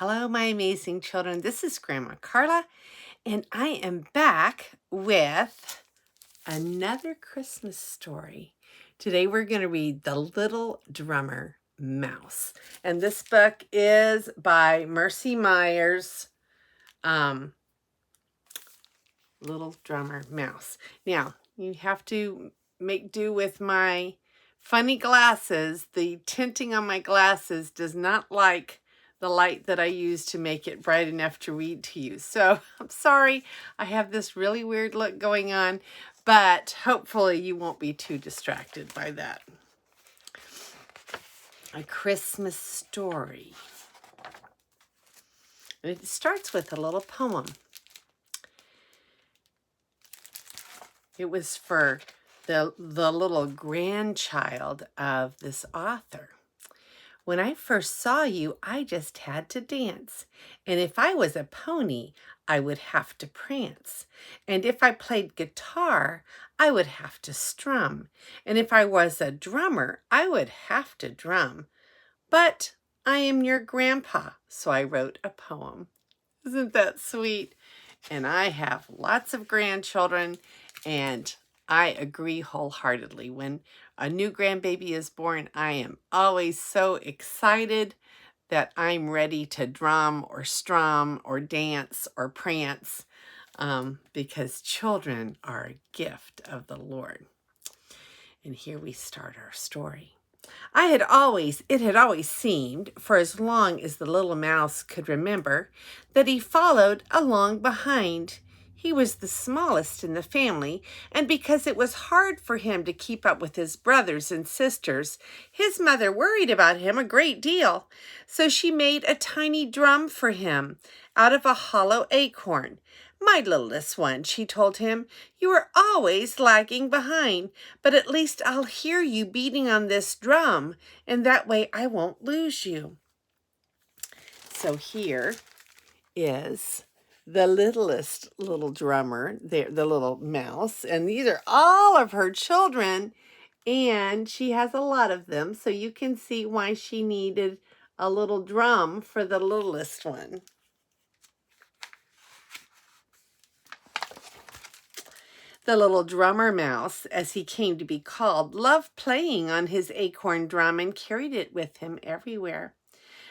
Hello, my amazing children. This is Grandma Carla, and I am back with another Christmas story. Today we're going to read The Little Drummer Mouse. And this book is by Mercy Myers, Little Drummer Mouse. Now, you have to make do with my funny glasses. The tinting on my glasses does not like the light that I use to make it bright enough to read to you. So I'm sorry, I have this really weird look going on, but hopefully you won't be too distracted by that. A Christmas Story. And it starts with a little poem. It was for the little grandchild of this author. When I first saw you, I just had to dance. And if I was a pony, I would have to prance. And if I played guitar, I would have to strum. And if I was a drummer, I would have to drum. But I am your grandpa, so I wrote a poem. Isn't that sweet? And I have lots of grandchildren, and I agree wholeheartedly. When a new grandbaby is born, I am always so excited that I'm ready to drum or strum or dance or prance because children are a gift of the Lord. And here we start our story. It had always seemed, for as long as the little mouse could remember, that he followed along behind. He was the smallest in the family, and because it was hard for him to keep up with his brothers and sisters, his mother worried about him a great deal. So she made a tiny drum for him out of a hollow acorn. "My littlest one," she told him, "you are always lagging behind, but at least I'll hear you beating on this drum, and that way I won't lose you." So here is the littlest little drummer, the little mouse, and these are all of her children, and she has a lot of them, so you can see why she needed a little drum for the littlest one. The little drummer mouse, as he came to be called, loved playing on his acorn drum and carried it with him everywhere.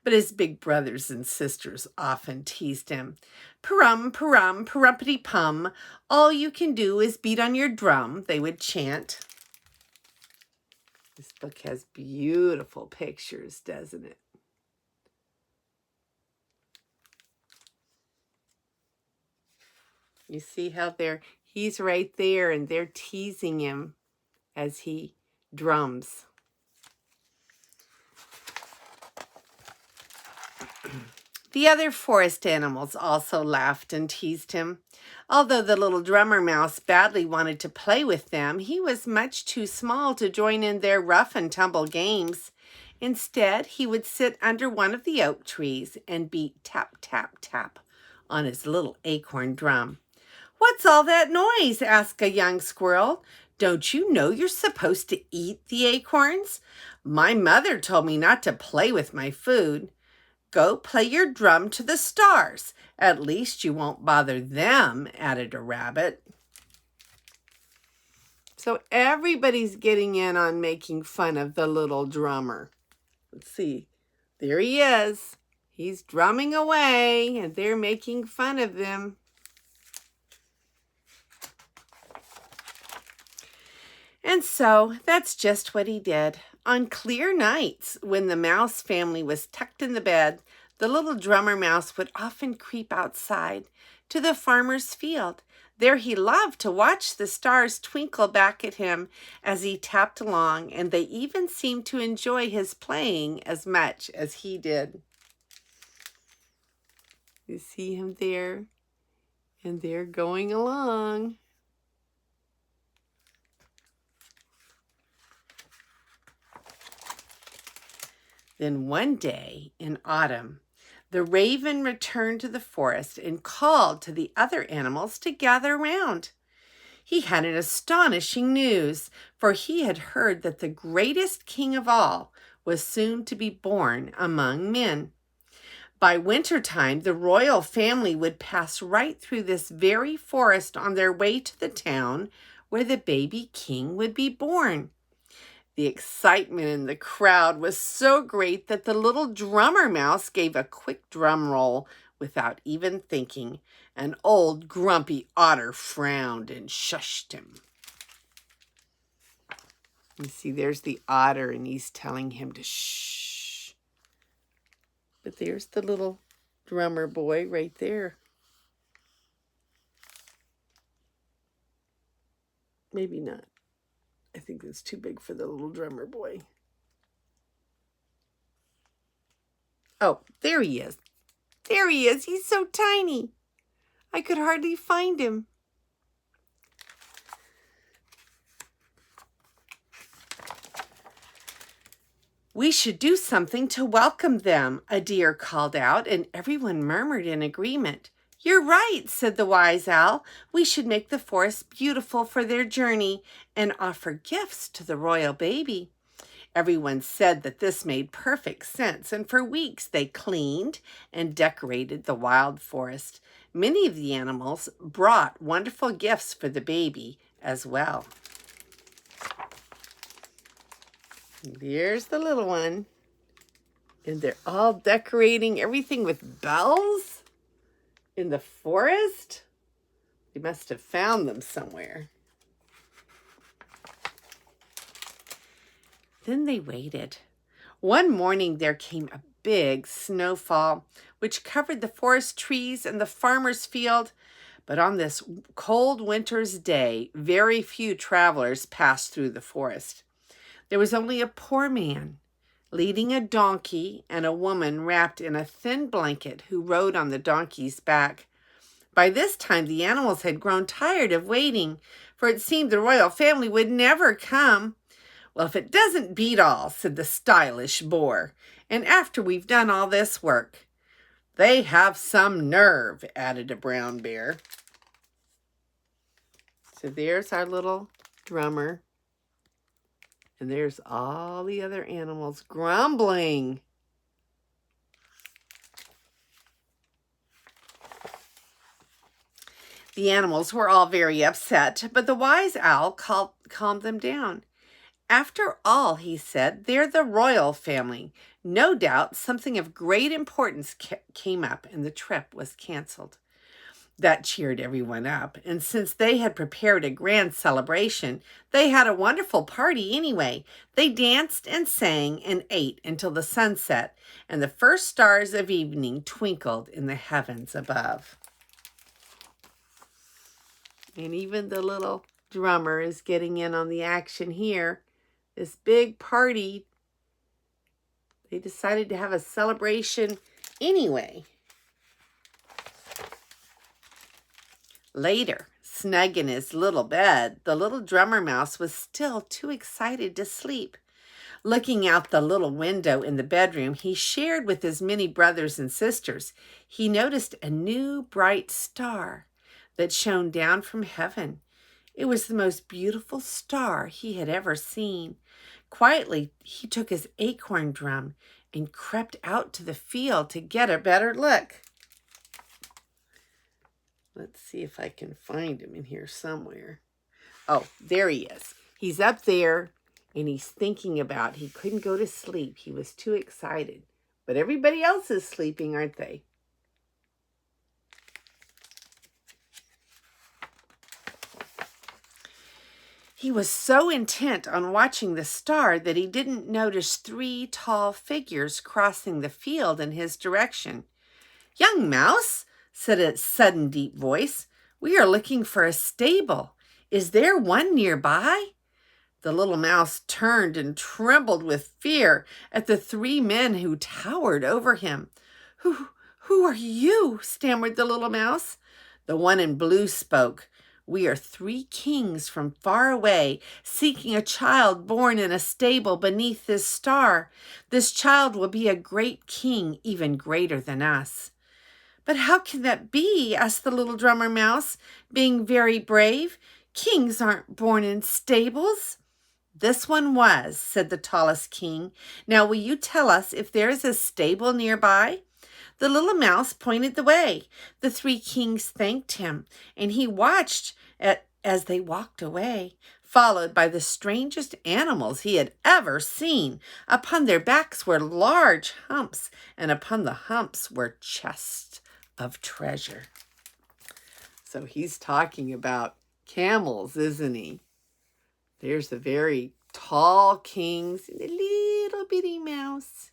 But his big brothers and sisters often teased him. "Parum, parum, parumpity pum, all you can do is beat on your drum," they would chant. This book has beautiful pictures, doesn't it? You see how he's right there and they're teasing him as he drums. The other forest animals also laughed and teased him. Although the little drummer mouse badly wanted to play with them, he was much too small to join in their rough and tumble games. Instead, he would sit under one of the oak trees and beat tap, tap, tap on his little acorn drum. "What's all that noise?" asked a young squirrel. "Don't you know you're supposed to eat the acorns? My mother told me not to play with my food." "Go play your drum to the stars. At least you won't bother them," added a rabbit. So everybody's getting in on making fun of the little drummer. Let's see. There he is. He's drumming away, and they're making fun of him. And so that's just what he did. On clear nights, when the mouse family was tucked in the bed, the little drummer mouse would often creep outside to the farmer's field. There he loved to watch the stars twinkle back at him as he tapped along, and they even seemed to enjoy his playing as much as he did. You see him there, and they're going along. Then one day in autumn, the raven returned to the forest and called to the other animals to gather round. He had an astonishing news, for he had heard that the greatest king of all was soon to be born among men. By wintertime, the royal family would pass right through this very forest on their way to the town where the baby king would be born. The excitement in the crowd was so great that the little drummer mouse gave a quick drum roll without even thinking. An old grumpy otter frowned and shushed him. You see, there's the otter, and he's telling him to shh. But there's the little drummer boy right there. Maybe not. I think it's too big for the little drummer boy. Oh, there he is. There he is. He's so tiny. I could hardly find him. We should do something to welcome them, a deer called out, and everyone murmured in agreement. You're right, said the wise owl. We should make the forest beautiful for their journey and offer gifts to the royal baby. Everyone said that this made perfect sense, and for weeks they cleaned and decorated the wild forest. Many of the animals brought wonderful gifts for the baby as well. There's the little one. And they're all decorating everything with bells in the forest. They must have found them somewhere. Then they waited. One morning there came a big snowfall, which covered the forest trees and the farmer's field. But on this cold winter's day, very few travelers passed through the forest. There was only a poor man leading a donkey and a woman wrapped in a thin blanket who rode on the donkey's back. By this time, the animals had grown tired of waiting, for it seemed the royal family would never come. Well, if it doesn't beat all, said the stylish boar, and after we've done all this work. They have some nerve, added a brown bear. So there's our little drummer. And there's all the other animals grumbling. The animals were all very upset, but the wise owl calmed them down. After all, he said, they're the royal family. No doubt something of great importance came up and the trip was canceled. That cheered everyone up, and since they had prepared a grand celebration, they had a wonderful party anyway. They danced and sang and ate until the sun set, and the first stars of evening twinkled in the heavens above. And even the little drummer is getting in on the action here. This big party, they decided to have a celebration anyway. Later, snug in his little bed, the little drummer mouse was still too excited to sleep. Looking out the little window in the bedroom he shared with his many brothers and sisters, he noticed a new bright star that shone down from heaven. It was the most beautiful star he had ever seen. Quietly, he took his acorn drum and crept out to the field to get a better look. Let's see if I can find him in here somewhere. Oh, there he is. He's up there, and he's thinking about he couldn't go to sleep. He was too excited. But everybody else is sleeping, aren't they? He was so intent on watching the star that he didn't notice 3 tall figures crossing the field in his direction. "Young mouse," said a sudden deep voice, "we are looking for a stable. Is there one nearby?" The little mouse turned and trembled with fear at the 3 men who towered over him. Who are you?" stammered the little mouse. The one in blue spoke. "We are 3 kings from far away, seeking a child born in a stable beneath this star. This child will be a great king, even greater than us." "But how can that be?" asked the little drummer mouse, being very brave. "Kings aren't born in stables." "This one was," said the tallest king. "Now will you tell us if there is a stable nearby?" The little mouse pointed the way. The three kings thanked him, and he watched as they walked away, followed by the strangest animals he had ever seen. Upon their backs were large humps, and upon the humps were chests of treasure. So he's talking about camels, isn't he? There's the very tall kings and the little bitty mouse.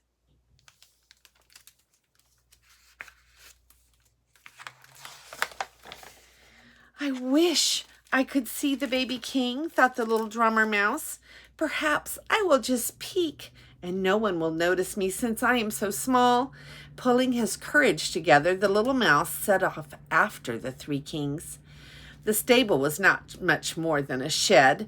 I wish I could see the baby king, thought the little drummer mouse. Perhaps I will just peek, and no one will notice me since I am so small. Pulling his courage together, the little mouse set off after the three kings. The stable was not much more than a shed,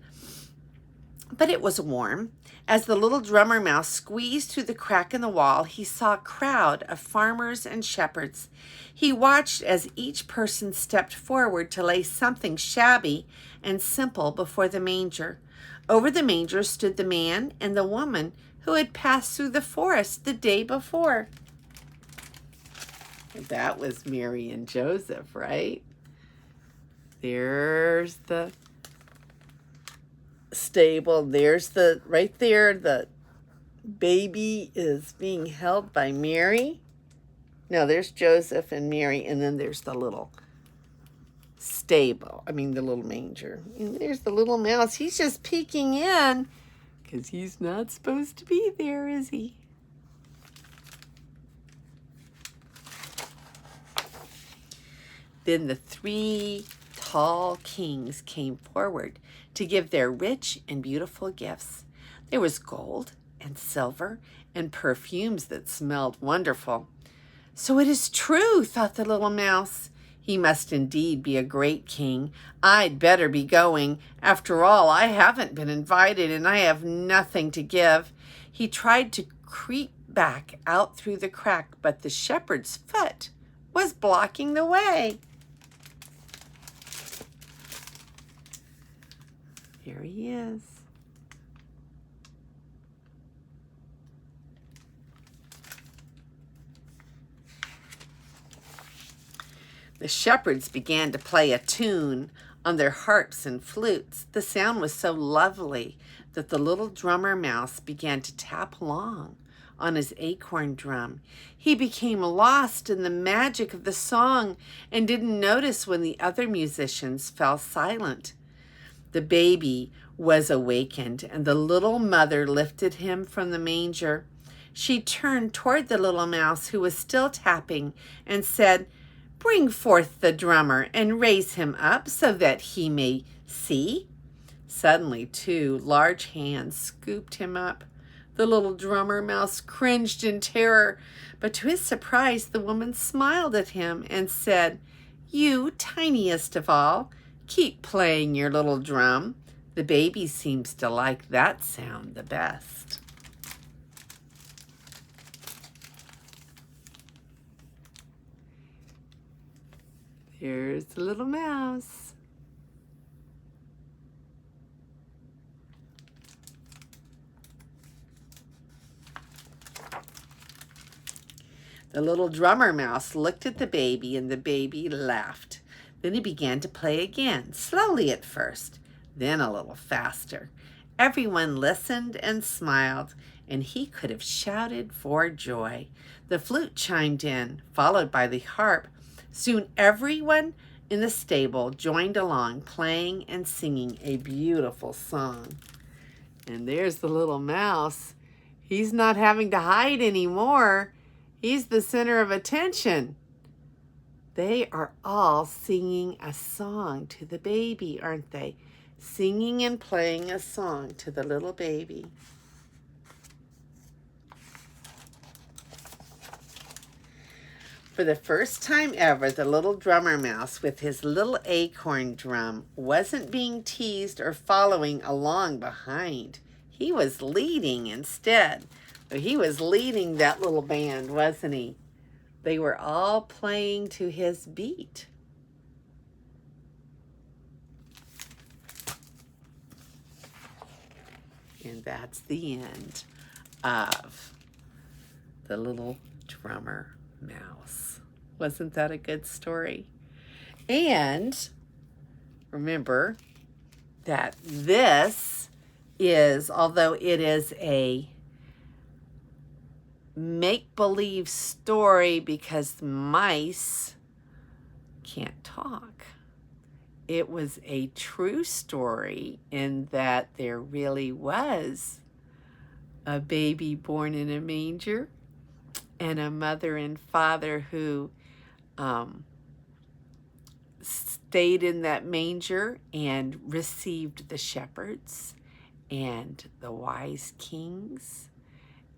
but it was warm. As the little drummer mouse squeezed through the crack in the wall, he saw a crowd of farmers and shepherds. He watched as each person stepped forward to lay something shabby and simple before the manger. Over the manger stood the man and the woman who had passed through the forest the day before. That was Mary and Joseph, right? There's the stable. There's right there, the baby is being held by Mary. No, there's Joseph and Mary, and then there's the little stable. The little manger. And there's the little mouse. He's just peeking in because he's not supposed to be there, is he? Then the three tall kings came forward to give their rich and beautiful gifts. There was gold and silver and perfumes that smelled wonderful. So it is true, thought the little mouse. He must indeed be a great king. I'd better be going. After all, I haven't been invited and I have nothing to give. He tried to creep back out through the crack, but the shepherd's foot was blocking the way. Here he is. The shepherds began to play a tune on their harps and flutes. The sound was so lovely that the little drummer mouse began to tap along on his acorn drum. He became lost in the magic of the song and didn't notice when the other musicians fell silent. The baby was awakened, and the little mother lifted him from the manger. She turned toward the little mouse, who was still tapping, and said, "Bring forth the drummer and raise him up so that he may see." Suddenly, two large hands scooped him up. The little drummer mouse cringed in terror, but to his surprise, the woman smiled at him and said, "You, tiniest of all, keep playing your little drum. The baby seems to like that sound the best." Here's the little mouse. The little drummer mouse looked at the baby, and the baby laughed. Then he began to play again, slowly at first, then a little faster. Everyone listened and smiled, and he could have shouted for joy. The flute chimed in, followed by the harp. Soon everyone in the stable joined along, playing and singing a beautiful song. And there's the little mouse. He's not having to hide anymore. He's the center of attention. They are all singing a song to the baby, aren't they? Singing and playing a song to the little baby. For the first time ever, the little drummer mouse with his little acorn drum wasn't being teased or following along behind. He was leading instead. He was leading that little band, wasn't he? They were all playing to his beat. And that's the end of the little drummer mouse. Wasn't that a good story? And remember that this is, although it is a make-believe story because mice can't talk, it was a true story in that there really was a baby born in a manger and a mother and father who stayed in that manger and received the shepherds and the wise kings.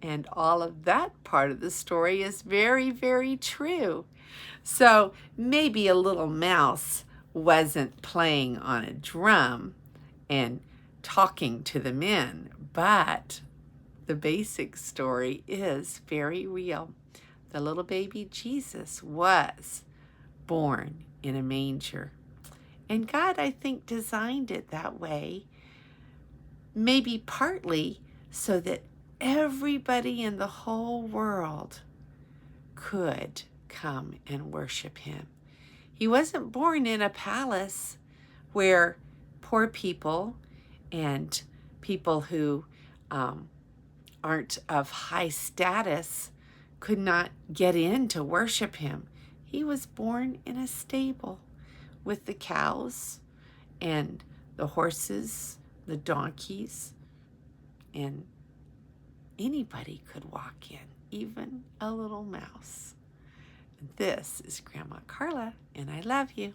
And all of that part of the story is very, very true. So maybe a little mouse wasn't playing on a drum and talking to the men, but the basic story is very real. The little baby Jesus was born in a manger. And God, I think, designed it that way, maybe partly so that everybody in the whole world could come and worship him. He wasn't born in a palace where poor people and people who aren't of high status could not get in to worship him. He was born in a stable with the cows and the horses, the donkeys, and anybody could walk in, even a little mouse. This is Grandma Carla, and I love you.